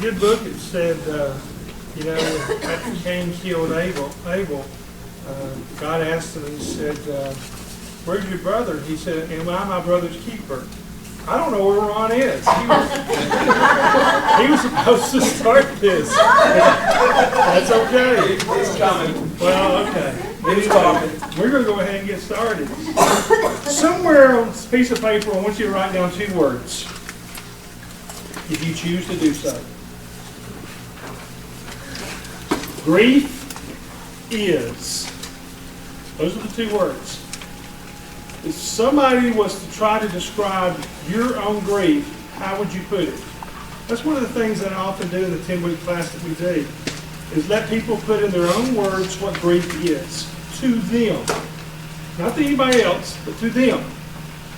good book. It said, after Cain killed Abel, God asked him, he said, where's your brother? He said, am I my brother's keeper? I don't know where Ron is. He was supposed to start this. That's okay. He's coming. Well, okay. He's talking. We're going to go ahead and get started. Somewhere on this piece of paper, I want you to write down 2 words, if you choose to do so. Grief is. Those are the 2 words. If somebody was to try to describe your own grief, how would you put it? That's one of the things that I often do in the 10-week class that we do, is let people put in their own words what grief is to them. Not to anybody else, but to them.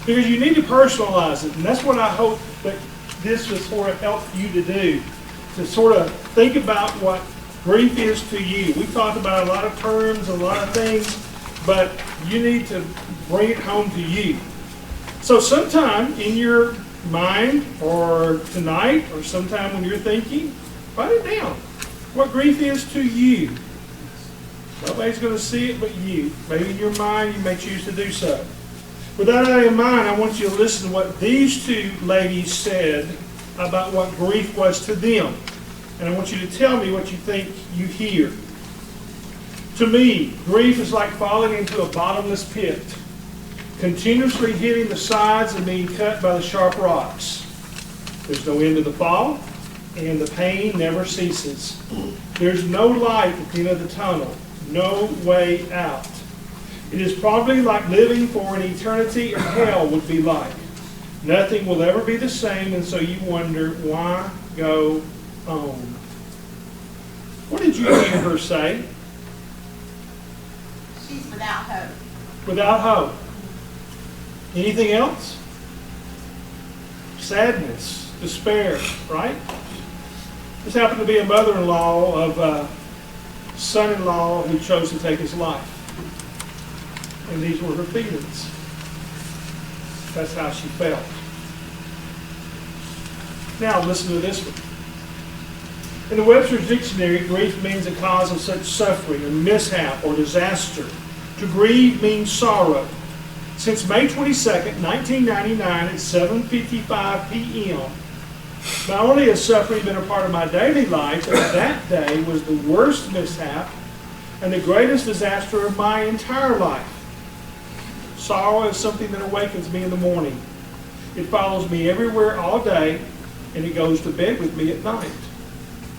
Because you need to personalize it, and that's what I hope that this will sort of help you to do, to sort of think about what grief is to you. We talked about a lot of terms, a lot of things, but you need to bring it home to you. So sometime in your mind, or tonight, or sometime when you're thinking, write it down. What grief is to you. Nobody's going to see it but you. Maybe in your mind you may choose to do so. With that in mind, I want you to listen to what these 2 ladies said about what grief was to them. And I want you to tell me what you think you hear. To me, grief is like falling into a bottomless pit, continuously hitting the sides and being cut by the sharp rocks. There's no end to the fall, and the pain never ceases. There's no light at the end of the tunnel, no way out. It is probably like living for an eternity in hell would be like. Nothing will ever be the same, and so you wonder, why go on? What did you hear her say? She's without hope. Without hope. Anything else? Sadness, despair, right? This happened to be a mother-in-law of a son-in-law who chose to take his life. And these were her feelings. That's how she felt. Now listen to this one. In the Webster's Dictionary, grief means a cause of such suffering, a mishap, or disaster. To grieve means sorrow. Since May 22nd, 1999 at 7:55 p.m., not only has suffering been a part of my daily life, but that day was the worst mishap and the greatest disaster of my entire life. Sorrow is something that awakens me in the morning. It follows me everywhere all day, and it goes to bed with me at night.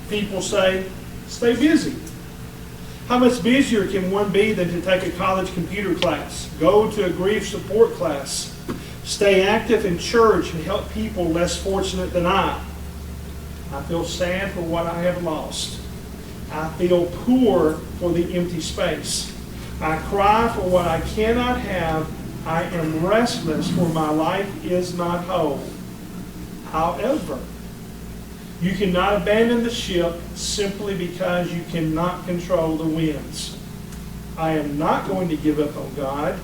People say, stay busy. How much busier can one be than to take a college computer class, go to a grief support class, stay active in church and help people less fortunate than I? I feel sad for what I have lost. I feel poor for the empty space. I cry for what I cannot have. I am restless for my life is not whole. However, you cannot abandon the ship simply because you cannot control the winds. I am not going to give up on God.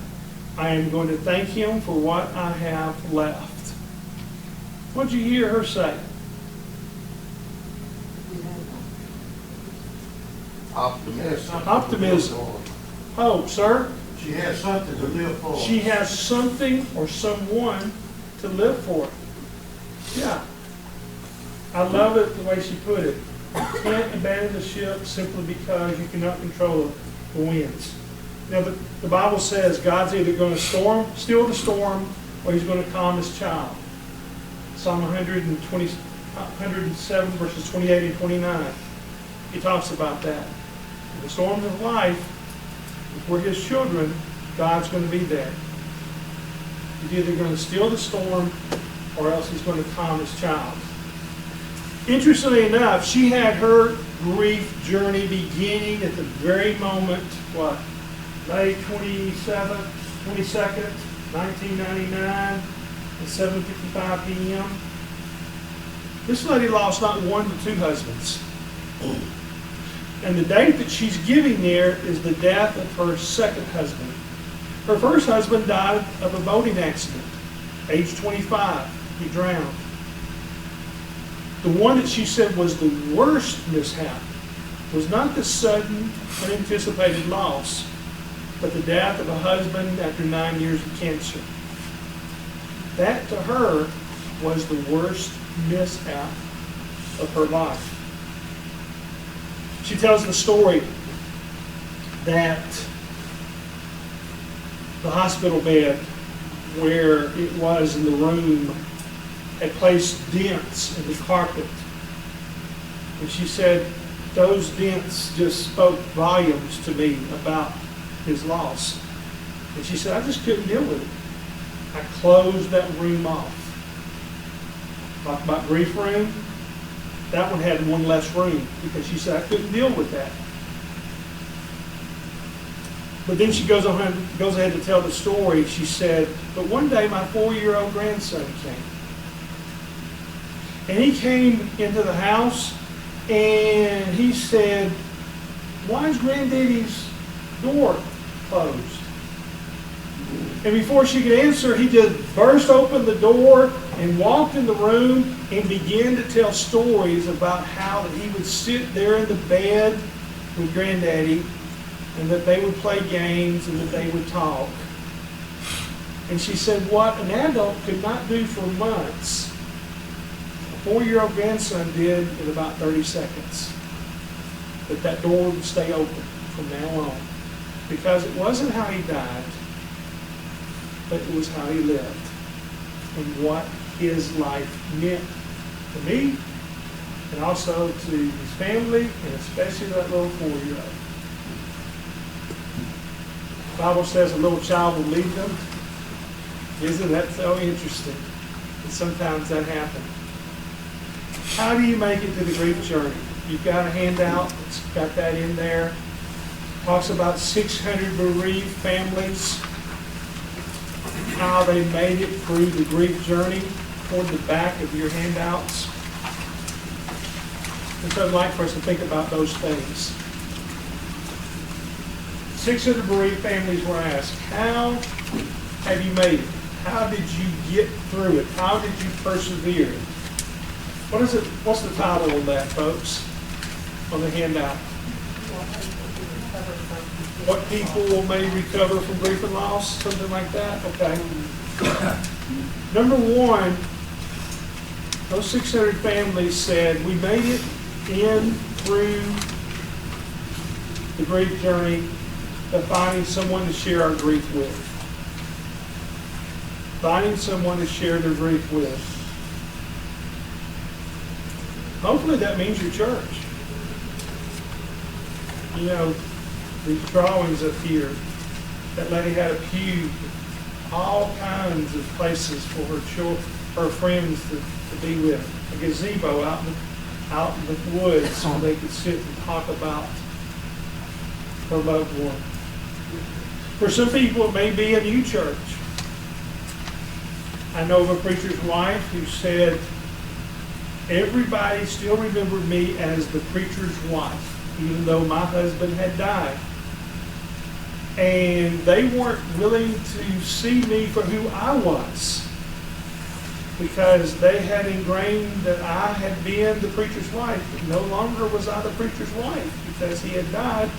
I am going to thank Him for what I have left. What did you hear her say? Optimism. Hope, sir. She has something to live for. She has something or someone to live for. Yeah. I love it the way she put it. You can't abandon the ship simply because you cannot control the winds. Now, the Bible says God's either going to still the storm, or He's going to calm His child. Psalm 107, verses 28 and 29. He talks about that. In the storms of life, if we're His children, God's going to be there. He's either going to still the storm, or else He's going to calm His child. Interestingly enough, she had her grief journey beginning at the very moment, May 22nd, 1999, at 7:55 p.m. This lady lost not 1 but 2 husbands. And the date that she's giving there is the death of her second husband. Her first husband died of a boating accident, age 25. He drowned. The one that she said was the worst mishap was not the sudden, unanticipated loss, but the death of a husband after 9 years of cancer. That to her was the worst mishap of her life. She tells the story that the hospital bed where it was in the room had placed dents in the carpet. And she said those dents just spoke volumes to me about his loss. And she said, I just couldn't deal with it. I closed that room off. Talk about grief room. That one had one less room because she said I couldn't deal with that. But then she goes ahead to tell the story. She said, but one day my 4-year-old grandson came. And he came into the house and he said, why is Granddaddy's door closed? And before she could answer, he just burst open the door and walked in the room and began to tell stories about how that he would sit there in the bed with Granddaddy and that they would play games and that they would talk. And she said what an adult could not do for months, a 4-year-old grandson did in about 30 seconds. That door would stay open from now on. Because it wasn't how he died, but it was how he lived and what his life meant to me and also to his family and especially that little 4-year-old. The Bible says a little child will lead them. Isn't that so interesting? And sometimes that happens. How do you make it to the grief journey? You've got a handout. It's got that in there. It talks about 600 bereaved families, how they made it through the grief journey toward the back of your handouts. And so I'd like for us to think about those things. 600 bereaved families were asked, how have you made it? How did you get through it? How did you persevere? What is it? What's the title of that, folks? On the handout. What people may recover from grief and loss? Something like that? Okay. Number one, those 600 families said, we made it in through the grief journey of finding someone to share our grief with. Finding someone to share their grief with. Hopefully that means your church. You know, these drawings up here, that lady had a pew, all kinds of places for her children, her friends to be with. A gazebo out in the woods so they could sit and talk about her loved one. For some people, it may be a new church. I know of a preacher's wife who said, everybody still remembered me as the preacher's wife, even though my husband had died. And they weren't willing to see me for who I was because they had ingrained that I had been the preacher's wife. But no longer was I the preacher's wife because he had died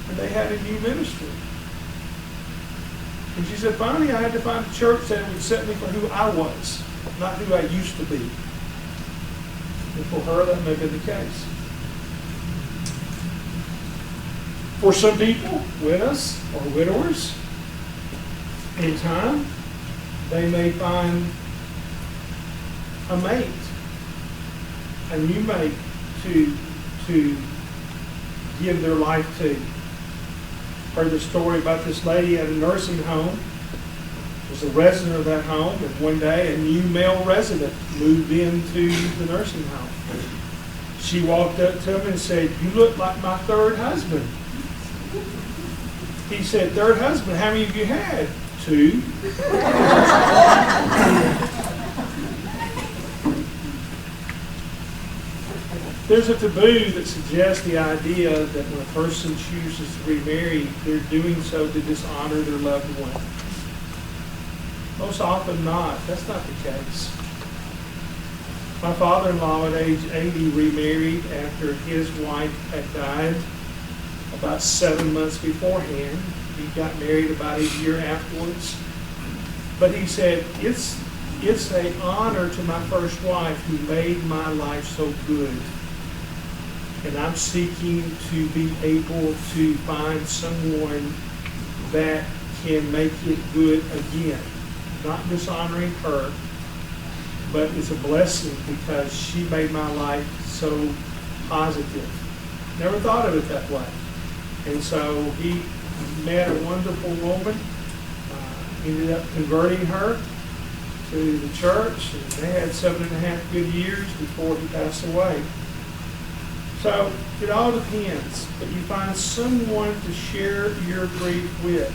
and they had a new ministry. And she said, finally, I had to find a church that would accept me for who I was, not who I used to be. And for her, that may be the case. For some people, widows or widowers, in time, they may find a mate, a new mate to give their life to. Heard the story about this lady at a nursing home. Was a resident of that home, and one day a new male resident moved into the nursing home. She walked up to him and said, "You look like my third husband." He said, "Third husband, how many have you had?" "2." There's a taboo that suggests the idea that when a person chooses to remarry, they're doing so to dishonor their loved one. Most often not. That's not the case. My father-in-law at age 80 remarried after his wife had died about 7 months beforehand. He got married about a year afterwards. But he said, it's an honor to my first wife who made my life so good. And I'm seeking to be able to find someone that can make it good again. Not dishonoring her, but it's a blessing because she made my life so positive. Never thought of it that way. And so he met a wonderful woman, ended up converting her to the church, and they had 7.5 good years before he passed away. So it all depends, but you find someone to share your grief with.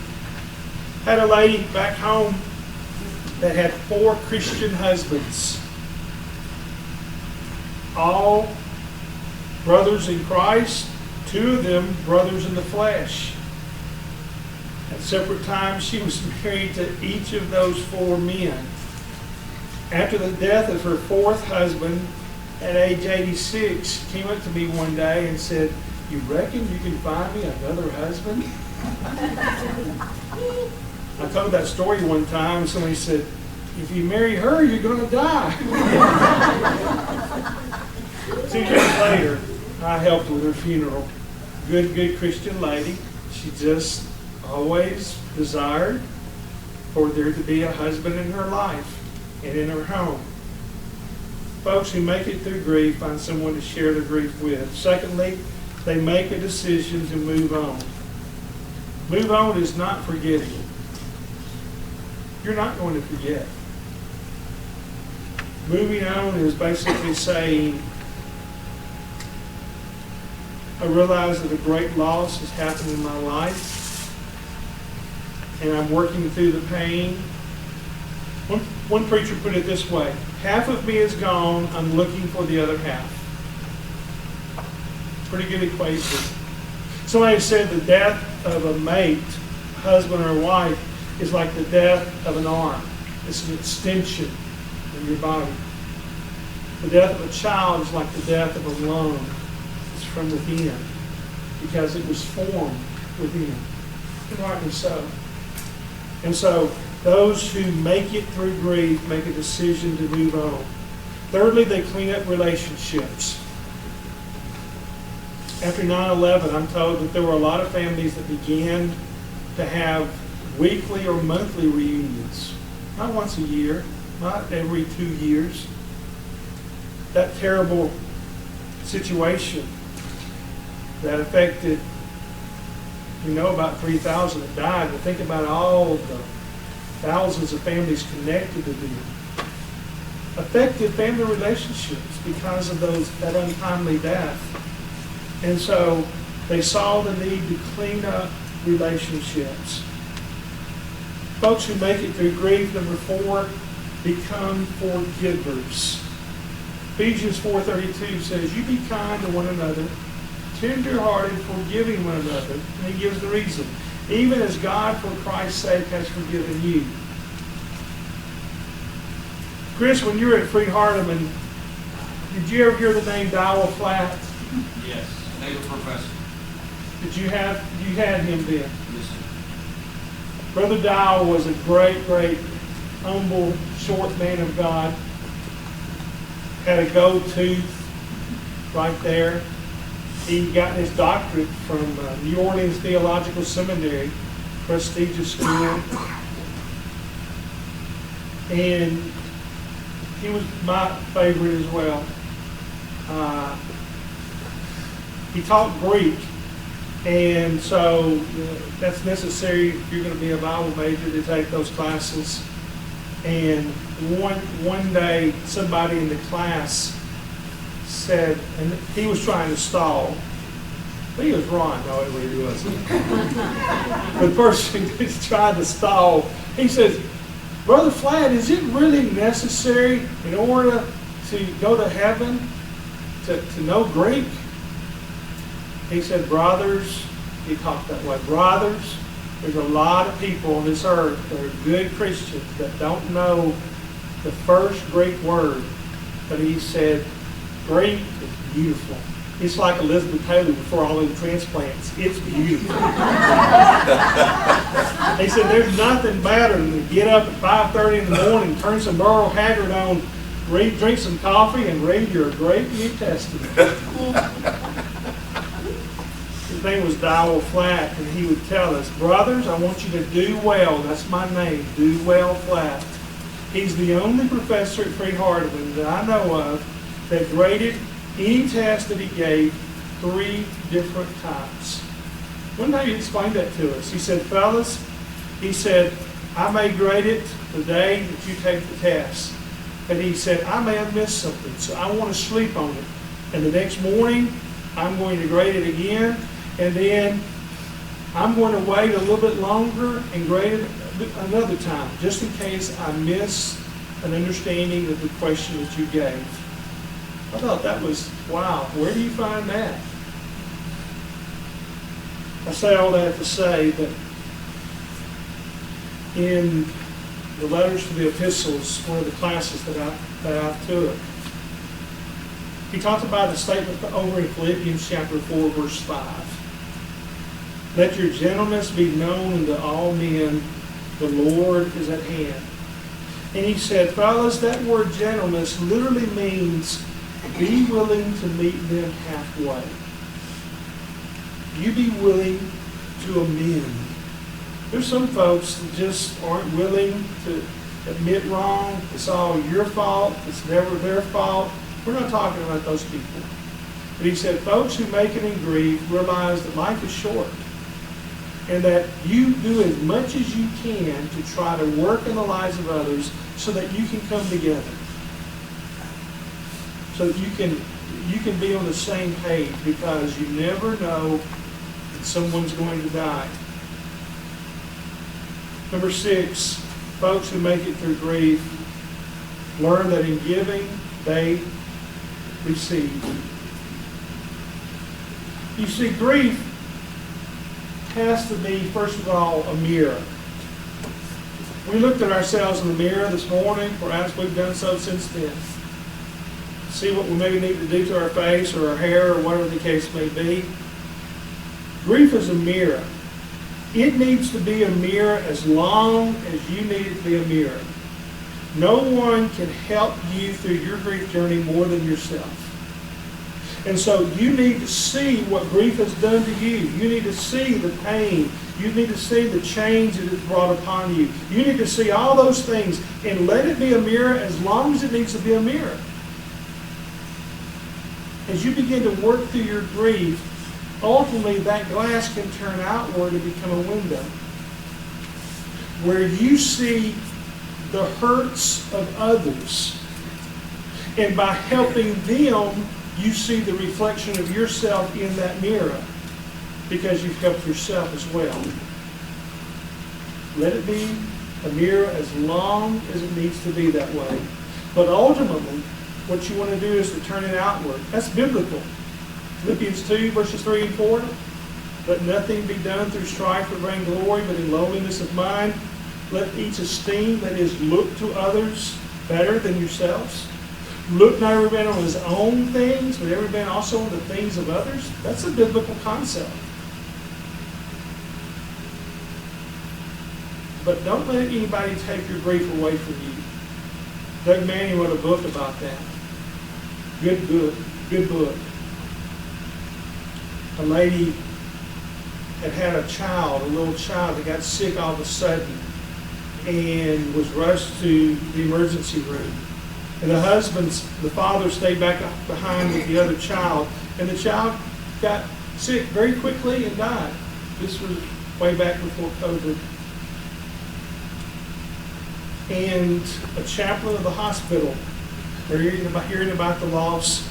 Had a lady back home that had 4 Christian husbands, all brothers in Christ, 2 of them brothers in the flesh. At separate times, she was married to each of those 4 men. After the death of her 4th husband, at age 86, came up to me one day and said, "You reckon you can find me another husband?" I told that story one time, and somebody said, "If you marry her, you're going to die." 2 years later, I helped with her funeral. Good Christian lady. She just always desired for there to be a husband in her life and in her home. Folks who make it through grief find someone to share their grief with. Secondly, they make a decision to move on. Move on is not forgetting. You're not going to forget. Moving on is basically saying, I realize that a great loss has happened in my life, and I'm working through the pain. One preacher put it this way: half of me is gone, I'm looking for the other half. Pretty good equation. Somebody said the death of a mate, husband or wife, is like the death of an arm. It's an extension of your body. The death of a child is like the death of a lung. It's from within, because it was formed within. And rightly so. And so, those who make it through grief make a decision to move on. Thirdly, they clean up relationships. After 9/11, I'm told that there were a lot of families that began to have weekly or monthly reunions. Not once a year, not every 2 years. That terrible situation that affected, we know about 3,000 that died, but think about all of the thousands of families connected to them. Affected family relationships because of that untimely death. And so they saw the need to clean up relationships. Folks who make it through grief, number 4, become forgivers. Ephesians 4:32 says, "You be kind to one another, tender-hearted, forgiving one another." And he gives the reason. "Even as God, for Christ's sake, has forgiven you." Chris, when you were at Free Hardeman, did you ever hear the name Dowell Flat? Yes, neighbor professor. You had him then? Yes, sir. Brother Dowell was a great, humble, short man of God. Had a gold tooth right there. He got his doctorate from New Orleans Theological Seminary, prestigious school. And he was my favorite as well. He taught Greek, and so that's necessary if you're going to be a Bible major to take those classes. And one day, somebody in the class said, and he was trying to stall. He was wrong. No, it really wasn't. The person who's trying to stall, he says, "Brother Flatt, is it really necessary in order to go to heaven to know Greek?" He said, "Brothers," he talked that way, "brothers, there's a lot of people on this earth that are good Christians that don't know the first Greek word But he said, grief is beautiful. It's like Elizabeth Taylor before all those transplants. It's beautiful. He said, there's nothing better than to get up at 5:30 in the morning, turn some Burl Haggard on, drink some coffee, and read your great New Testament. His name was Dowell Flatt, and he would tell us, brothers, I want you to do well. That's my name, Do Well Flatt. He's the only professor at Freed Hardeman that I know of that graded any test that he gave 3 different times. One day he explained that to us. He said, fellas, he said, I may grade it the day that you take the test. And he said, I may have missed something, so I want to sleep on it. And the next morning, I'm going to grade it again, and then I'm going to wait a little bit longer and grade it another time, just in case I miss an understanding of the question that you gave. I thought that was, wow, where do you find that? I say all that to say that in the letters to the epistles, one of the classes that I took, he talked about a statement over in Philippians chapter 4, verse 5. Let your gentleness be known unto all men, the Lord is at hand. And he said, fellas, that word gentleness literally means be willing to meet them halfway. You be willing to amend. There's some folks that just aren't willing to admit wrong. It's all your fault. It's never their fault. We're not talking about those people. But he said, folks who make it in grief realize that life is short and that you do as much as you can to try to work in the lives of others so that you can come together. So that you can be on the same page, because you never know that someone's going to die. Number 6, folks who make it through grief learn that in giving, they receive. You see, grief has to be, first of all, a mirror. We looked at ourselves in the mirror this morning, perhaps we've done so since then. See what we maybe need to do to our face or our hair or whatever the case may be. Grief is a mirror. It needs to be a mirror as long as you need it to be a mirror. No one can help you through your grief journey more than yourself. And so you need to see what grief has done to you. You need to see the pain. You need to see the change that it's brought upon you. You need to see all those things and let it be a mirror as long as it needs to be a mirror. As you begin to work through your grief, ultimately that glass can turn outward and become a window where you see the hurts of others. And by helping them, you see the reflection of yourself in that mirror because you've helped yourself as well. Let it be a mirror as long as it needs to be that way. But ultimately, what you want to do is to turn it outward. That's biblical. Philippians 2, verses 3 and 4. Let nothing be done through strife or vainglory, but in lowliness of mind. Let each esteem, that is, look to others better than yourselves. Look not every man on his own things, but every man also on the things of others. That's a biblical concept. But don't let anybody take your grief away from you. Doug Manning wrote a book about that. Good book. A lady had a child, a little child that got sick all of a sudden and was rushed to the emergency room. And the father stayed back behind with the other child, and the child got sick very quickly and died. This was way back before COVID. And a chaplain of the hospital, hearing about the loss,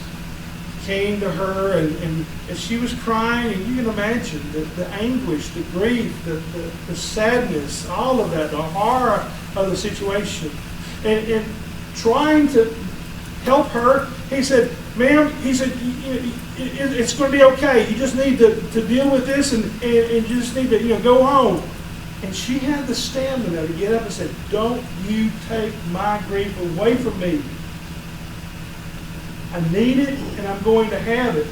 came to her, and she was crying, and you can imagine the anguish, the grief, the sadness, all of that, the horror of the situation. And trying to help her, he said, ma'am, he said, it's going to be okay. You just need to deal with this, and you just need to go home. And she had the stamina to get up and say, don't you take my grief away from me. I need it, and I'm going to have it.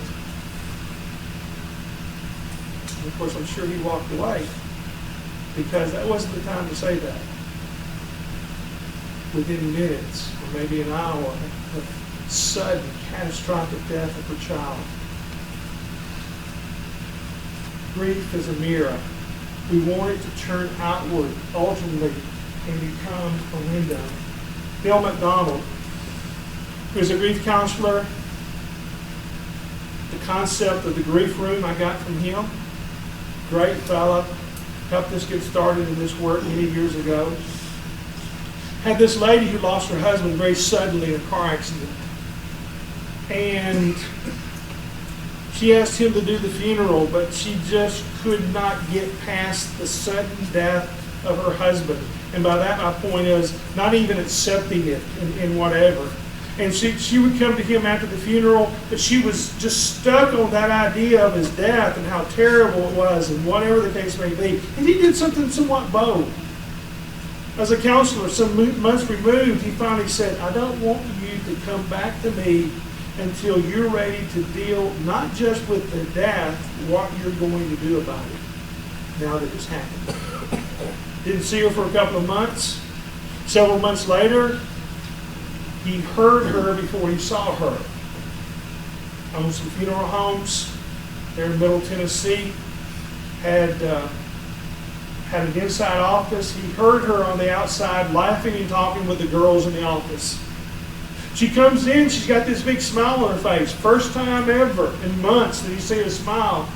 And of course, I'm sure he walked away, because that wasn't the time to say that. Within minutes, or maybe an hour, of sudden, catastrophic death of her child. Grief is a mirror. We want it to turn outward, ultimately, and become a window. Bill McDonald, who's a grief counselor, the concept of the grief room I got from him. Great fella. Helped us get started in this work many years ago. Had this lady who lost her husband very suddenly in a car accident. And she asked him to do the funeral, but she just could not get past the sudden death of her husband. And by that, my point is not even accepting it in whatever. And she would come to him after the funeral, but she was just stuck on that idea of his death and how terrible it was and whatever the case may be. And he did something somewhat bold. As a counselor, some months removed, he finally said, I don't want you to come back to me until you're ready to deal not just with the death, what you're going to do about it now that it's happened. Didn't see her for a couple of months. Several months later, he heard her before he saw her. Owned some funeral homes there in Middle Tennessee. Had an inside office. He heard her on the outside laughing and talking with the girls in the office. She comes in, she's got this big smile on her face. First time ever in months that he see her smile.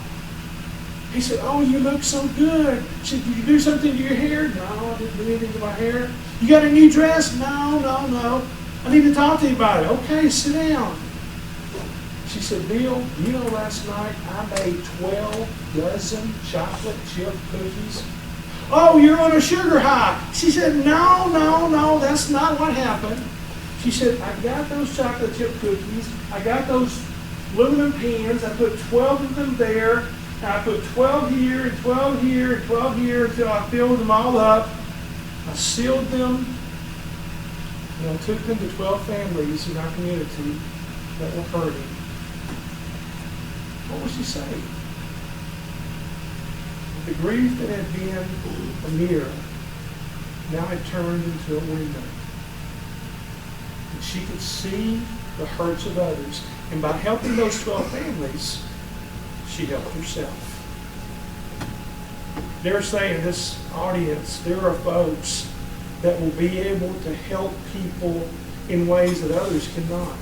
He said, oh, you look so good. She said, did you do something to your hair? No, I didn't do anything to my hair. You got a new dress? No. I need to talk to you about it. Okay, sit down. She said, Bill, you know last night I made 12 dozen chocolate chip cookies. Oh, you're on a sugar high. She said, no, that's not what happened. She said, I got those chocolate chip cookies. I got those aluminum pans. I put 12 of them there. And I put 12 here and 12 here and 12 here until I filled them all up. I sealed them. And I took them to 12 families in our community that were hurting. What was she saying? The grief that had been a mirror now had turned into a window. And she could see the hurts of others. And by helping those 12 families, she helped herself. Dare say in this audience, there are folks that will be able to help people in ways that others cannot.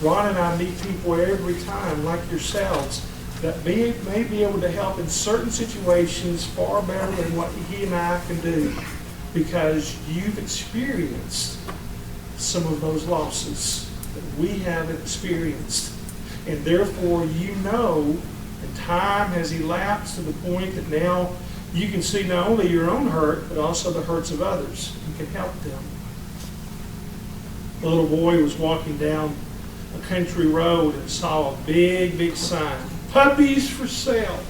Ron and I meet people every time, like yourselves, that may be able to help in certain situations far better than what he and I can do, because you've experienced some of those losses that we haven't experienced. And therefore, you know, and time has elapsed to the point that now you can see not only your own hurt, but also the hurts of others. You can help them. A little boy was walking down a country road and saw a big sign, puppies for sale.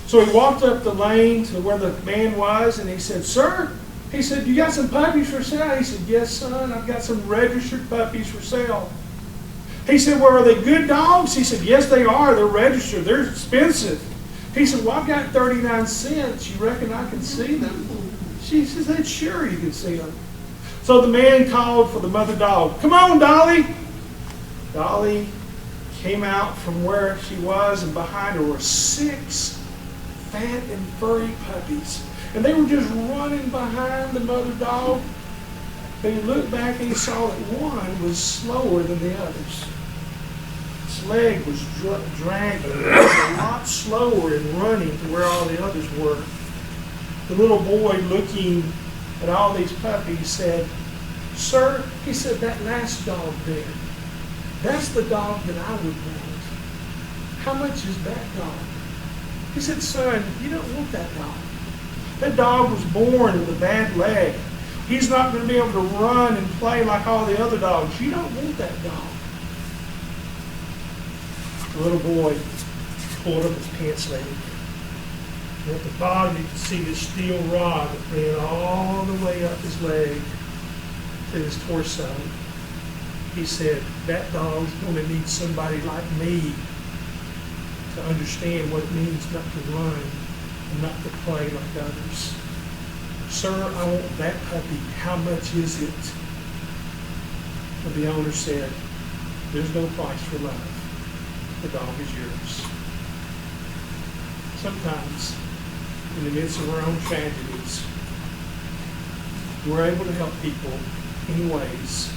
So he walked up the lane to where the man was, and he said, sir, he said, you got some puppies for sale? He said, yes, son, I've got some registered puppies for sale. He said, well, are they good dogs? He said, yes, they are. They're registered. They're expensive. He said, well, I've got 39 cents. You reckon I can see them? She said, sure, you can see them. So the man called for the mother dog. Come on, Dolly. Dolly came out from where she was, and behind her were 6 fat and furry puppies. And they were just running behind the mother dog. But he looked back and he saw that one was slower than the others. Its leg was dragging. It was a lot slower in running to where all the others were. The little boy, looking at all these puppies, said, sir, he said, that last dog there, that's the dog that I would want. How much is that dog? He said, son, you don't want that dog. That dog was born with a bad leg. He's not going to be able to run and play like all the other dogs. You don't want that dog. The little boy pulled up his pants leg. And at the bottom, you could see this steel rod that ran all the way up his leg to his torso. he said, that dog's going to need somebody like me to understand what it means not to run and not to play like others. Sir, I want that puppy. How much is it? And the owner said, there's no price for love. The dog is yours. Sometimes, in the midst of our own tragedies, we're able to help people in ways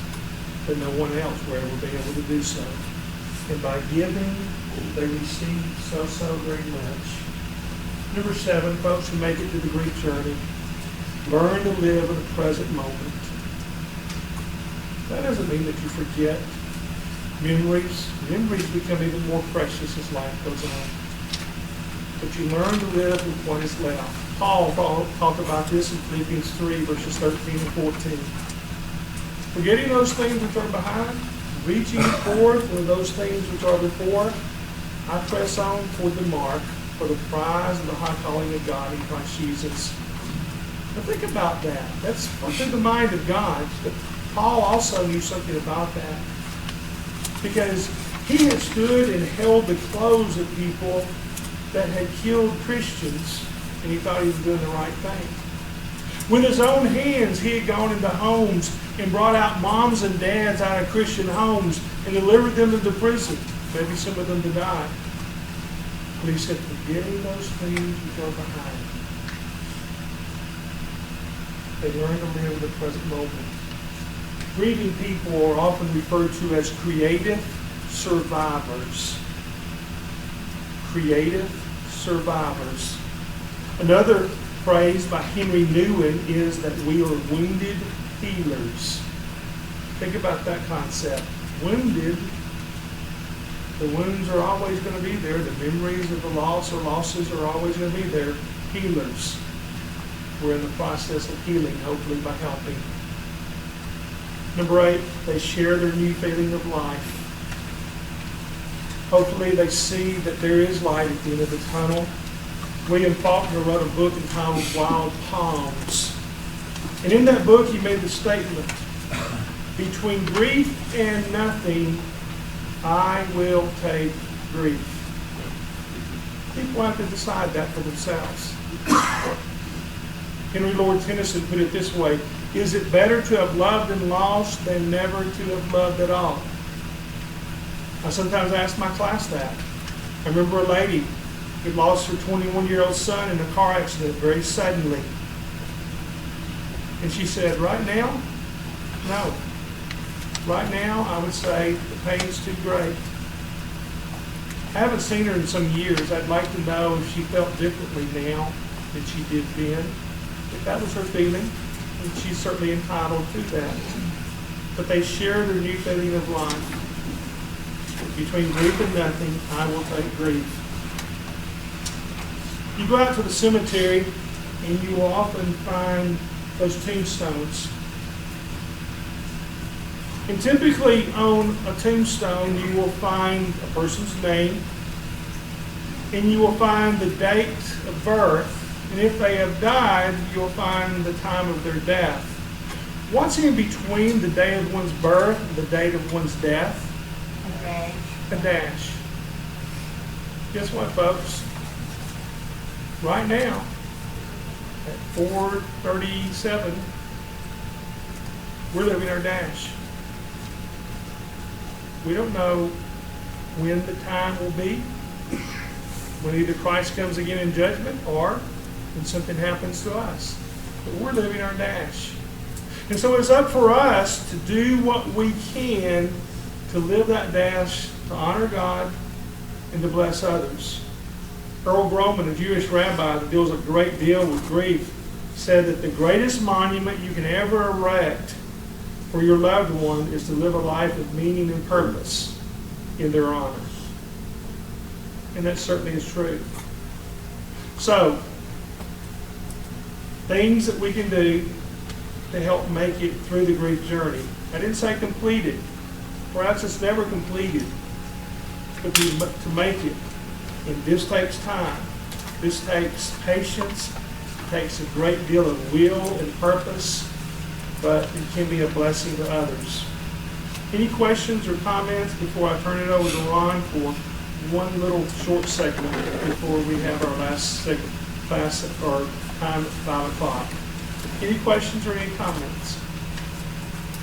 that no one else will ever be able to do so. And by giving, they receive so very much. Number 7, folks who make it to the Greek journey, learn to live in the present moment. That doesn't mean that you forget memories. Memories become even more precious as life goes on. But you learn to live with what is left. Paul talked about this in Philippians 3, verses 13 and 14. Forgetting those things which are behind, reaching forth to those things which are before, I press on toward the mark for the prize of the high calling of God in Christ Jesus. Now think about that. That's through the mind of God. But Paul also knew something about that. Because he had stood and held the clothes of people that had killed Christians, and he thought he was doing the right thing. With his own hands, he had gone into homes and brought out moms and dads out of Christian homes and delivered them into prison. Maybe some of them to die. But he said, forgetting those things which are behind. They learn to live in the present moment. Grieving people are often referred to as creative survivors. Creative survivors. Another phrase by Henry Newen is that we are wounded healers. Think about that concept. Wounded. The wounds are always going to be there. The memories of the loss or losses are always going to be there. Healers. We're in the process of healing, hopefully by helping. Number 8, they share their new feeling of life. Hopefully they see that there is light at the end of the tunnel. William Faulkner wrote a book entitled Wild Palms. And in that book he made the statement, between grief and nothing, I will take grief. People have to decide that for themselves. Henry Lord Tennyson put it this way, is it better to have loved and lost than never to have loved at all? I sometimes ask my class that. I remember a lady who lost her 21-year-old son in a car accident very suddenly. And she said, right now? No. Right now, I would say the pain's too great. I haven't seen her in some years. I'd like to know if she felt differently now than she did then. If that was her feeling, and she's certainly entitled to that. But they share their new feeling of life. Between grief and nothing, I will take grief. You go out to the cemetery, and you will often find those tombstones. And typically on a tombstone, you will find a person's name, and you will find the date of birth, and if they have died, you'll find the time of their death. What's in between the day of one's birth and the date of one's death? A dash. A dash. Guess what, folks? Right now, at 4:37, we're living our dash. We don't know when the time will be, when either Christ comes again in judgment or when something happens to us. But we're living our dash. And so it's up for us to do what we can to live that dash, to honor God, and to bless others. Earl Groman, a Jewish rabbi that deals a great deal with grief, said that the greatest monument you can ever erect for your loved one is to live a life of meaning and purpose in their honor. And that certainly is true. So, things that we can do to help make it through the grief journey. I didn't say completed. Perhaps it's never completed. But to make it. And this takes time. This takes patience. It takes a great deal of will and purpose. But it can be a blessing to others. Any questions or comments before I turn it over to Ron for one little short segment before we have our last segment, class or time at 5 o'clock? Any questions or any comments?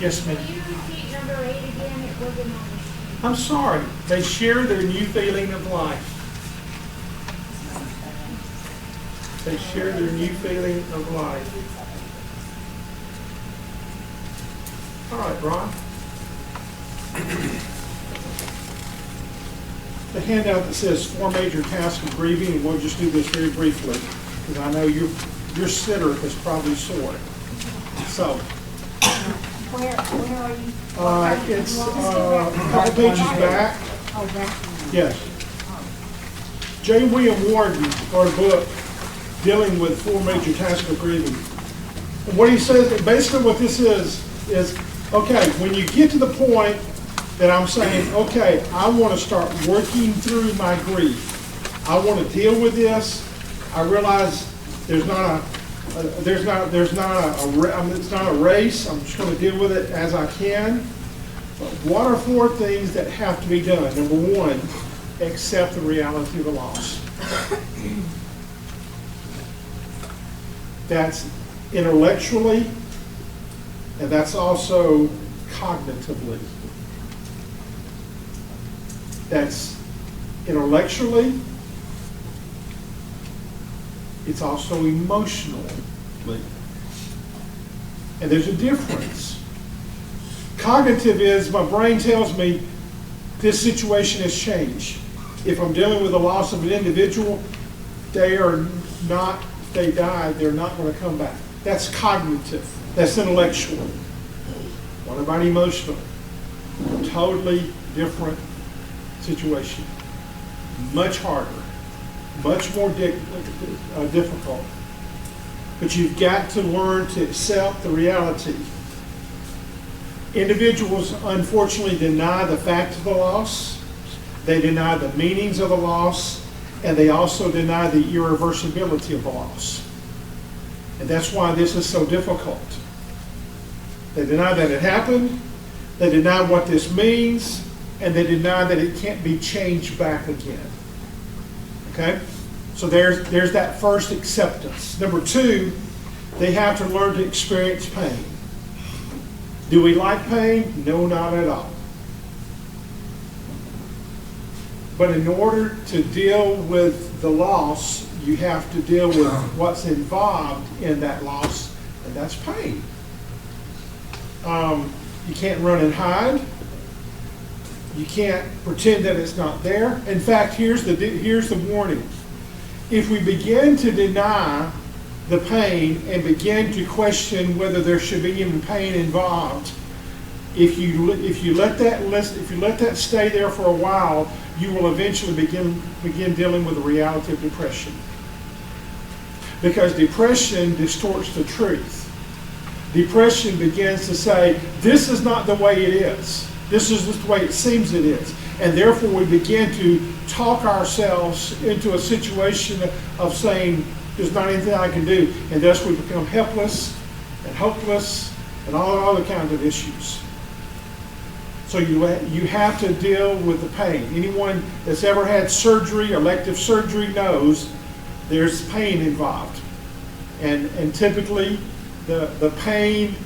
Yes, ma'am. Can you repeat number 8 again? It wasn't on the sheet. I'm sorry. They share their new feeling of life. They share their new feeling of life. All right, Ron. The handout that says 4 major tasks of grieving, and we'll just do this very briefly, because I know your sitter is probably sore. So, Where are you? it's a couple pages back. Oh, that's. Yes. J. William Ward wrote a book dealing with 4 major tasks of grieving. And what he says, basically what this is, okay, when you get to the point that I'm saying, okay, I want to start working through my grief. I want to deal with this. I realize it's not a race. I'm just going to deal with it as I can. But what are 4 things that have to be done? Number 1, accept the reality of the loss. That's intellectually, and that's also cognitively. That's intellectually, it's also emotionally. And there's a difference. Cognitive is my brain tells me this situation has changed. If I'm dealing with the loss of an individual, they are not, if they die, they're not going to come back. That's cognitive. That's intellectual. What about emotional? Totally different situation. Much harder. Much more difficult. But you've got to learn to accept the reality. Individuals, unfortunately, deny the fact of the loss. They deny the meanings of the loss. And they also deny the irreversibility of the loss. And that's why this is so difficult. They deny that it happened. They deny what this means. And they deny that it can't be changed back again. Okay? So there's that first acceptance. Number 2, they have to learn to experience pain. Do we like pain? No, not at all. But in order to deal with the loss, you have to deal with what's involved in that loss, and that's pain. You can't run and hide. You can't pretend that it's not there. In fact, here's the warning. If we begin to deny the pain and begin to question whether there should be any pain involved, if you let that stay there for a while, you will eventually begin dealing with the reality of depression. Because depression distorts the truth. Depression begins to say, this is not the way it is. This is just the way it seems it is. And therefore we begin to talk ourselves into a situation of saying, there's not anything I can do. And thus we become helpless and hopeless and all other kinds of issues. So you have to deal with the pain. Anyone that's ever had surgery, elective surgery, knows there's pain involved. And typically the pain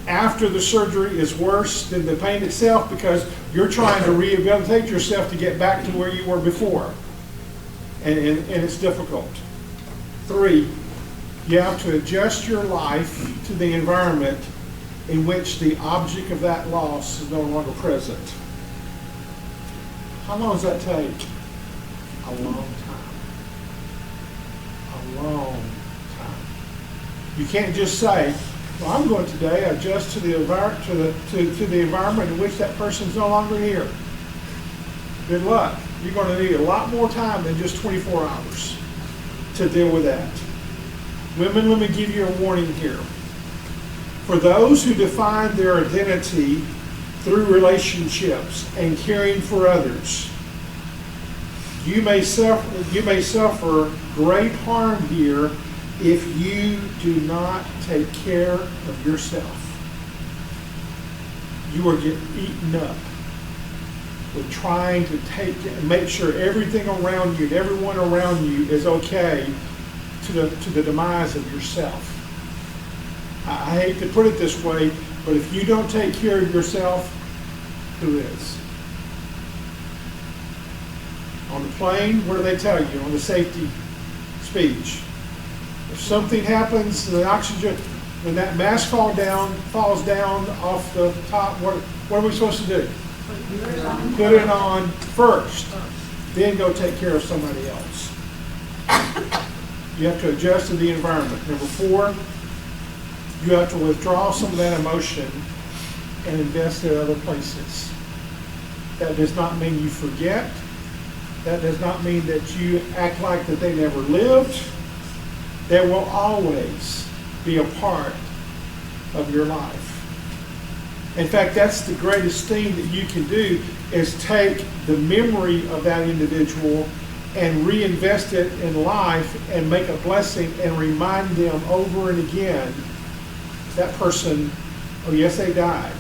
after the surgery is worse than the pain itself because you're trying to rehabilitate yourself to get back to where you were before. And it's difficult. 3, you have to adjust your life to the environment in which the object of that loss is no longer present. How long does that take? A long time. A long time. You can't just say, well, I'm going today adjust to the environment in which that person's no longer here. Good luck. You're going to need a lot more time than just 24 hours to deal with that. Women, let me give you a warning here. For those who define their identity through relationships and caring for others, you may suffer great harm here if you do not take care of yourself. you are getting eaten up with trying to make sure everything around you and everyone around you is okay to the demise of yourself. I hate to put it this way, but if you don't take care of yourself, who is? On the plane, what do they tell you on the safety speech? If something happens, the oxygen, when that mask falls down off the top, what are we supposed to do? Put it on first, then go take care of somebody else. You have to adjust to the environment. Number 4, you have to withdraw some of that emotion and invest in other places. That does not mean you forget. That does not mean that you act like that they never lived. They will always be a part of your life. In fact, that's the greatest thing that you can do, is take the memory of that individual and reinvest it in life and make a blessing and remind them over and again, that person, oh yes, they died.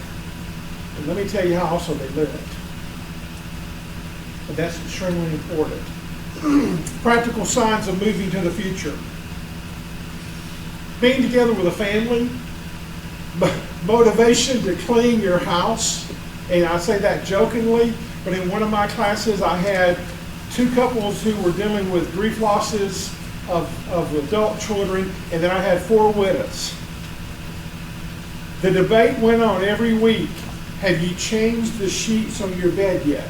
And let me tell you how also they lived. But that's extremely important. Practical signs of moving to the future. Being together with a family, motivation to clean your house, and I say that jokingly, but in one of my classes I had 2 couples who were dealing with grief losses of adult children, and then I had 4 widows. The debate went on every week, have you changed the sheets on your bed yet?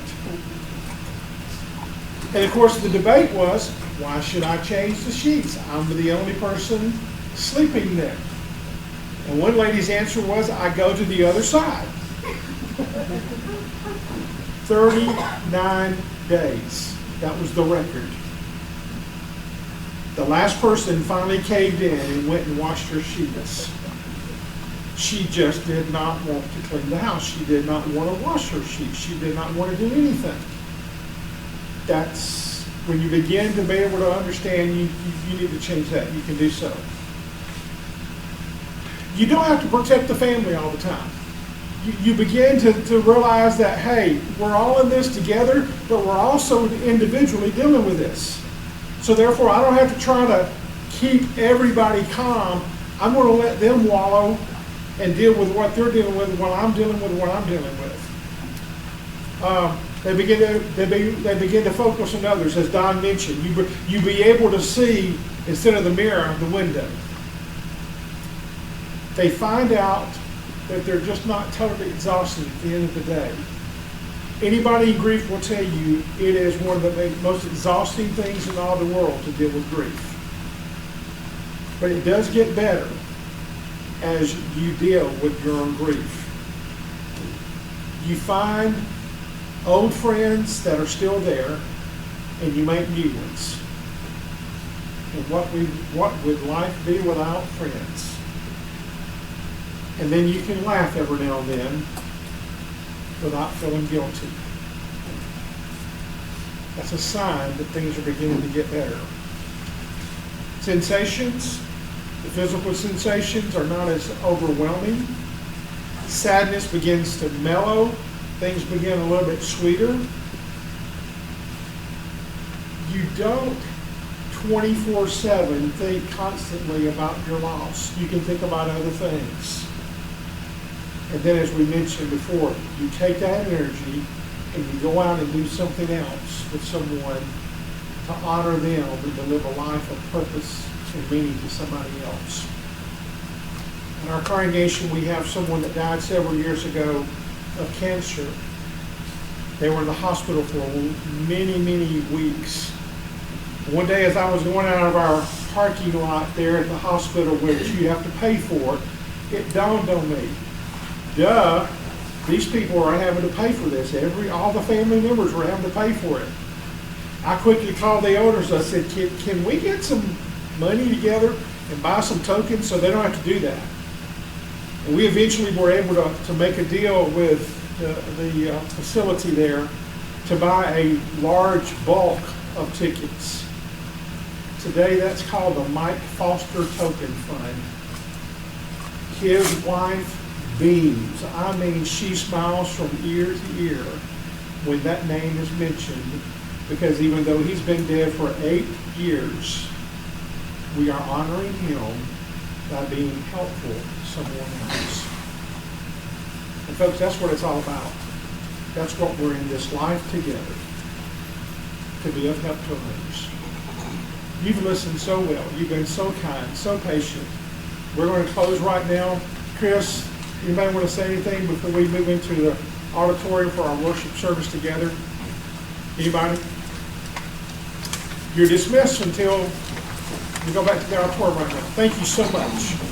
And of course the debate was, why should I change the sheets? I'm the only person sleeping there. And one lady's answer was, I go to the other side. 39 days. That was the record. The last person finally caved in and went and washed her sheets. She just did not want to clean the house. She did not want to wash her sheets. She did not want to do anything. That's when you begin to be able to understand you need to change that. You can do so. You don't have to protect the family all the time. You begin to realize that, hey, we're all in this together, but we're also individually dealing with this. So therefore, I don't have to try to keep everybody calm. I'm going to let them wallow and deal with what they're dealing with while I'm dealing with what I'm dealing with. They begin to focus on others, as Don mentioned. You be able to see, instead of the mirror, the window. They find out that they're just not totally exhausted at the end of the day. Anybody in grief will tell you it is one of the most exhausting things in all the world to deal with grief. But it does get better as you deal with your own grief. You find old friends that are still there, and you make new ones. And what would life be without friends? And then you can laugh every now and then without feeling guilty. That's a sign that things are beginning to get better. Sensations, the physical sensations are not as overwhelming. Sadness begins to mellow. Things begin a little bit sweeter. You don't 24/7 think constantly about your loss. You can think about other things. And then, as we mentioned before, you take that energy and you go out and do something else with someone to honor them and to live a life of purpose and meaning to somebody else. In our congregation, we have someone that died several years ago of cancer. They were in the hospital for many, many weeks. One day, as I was going out of our parking lot there at the hospital, which you have to pay for, it dawned on me. Duh, these people are having to pay for this. All the family members were having to pay for it. I quickly called the owners. I said, can we get some money together and buy some tokens so they don't have to do that? And we eventually were able to make a deal with the facility there to buy a large bulk of tickets. Today, that's called the Mike Foster Token Fund. His wife beams. I mean, she smiles from ear to ear when that name is mentioned, because even though he's been dead for 8 years, we are honoring him by being helpful to someone else. And folks, that's what it's all about. That's what we're in this life together, to be of help to others. You've listened so well. You've been so kind, so patient. We're going to close right now. Chris, anybody want to say anything before we move into the auditorium for our worship service together? Anybody? You're dismissed until we go back to the auditorium right now. Thank you so much.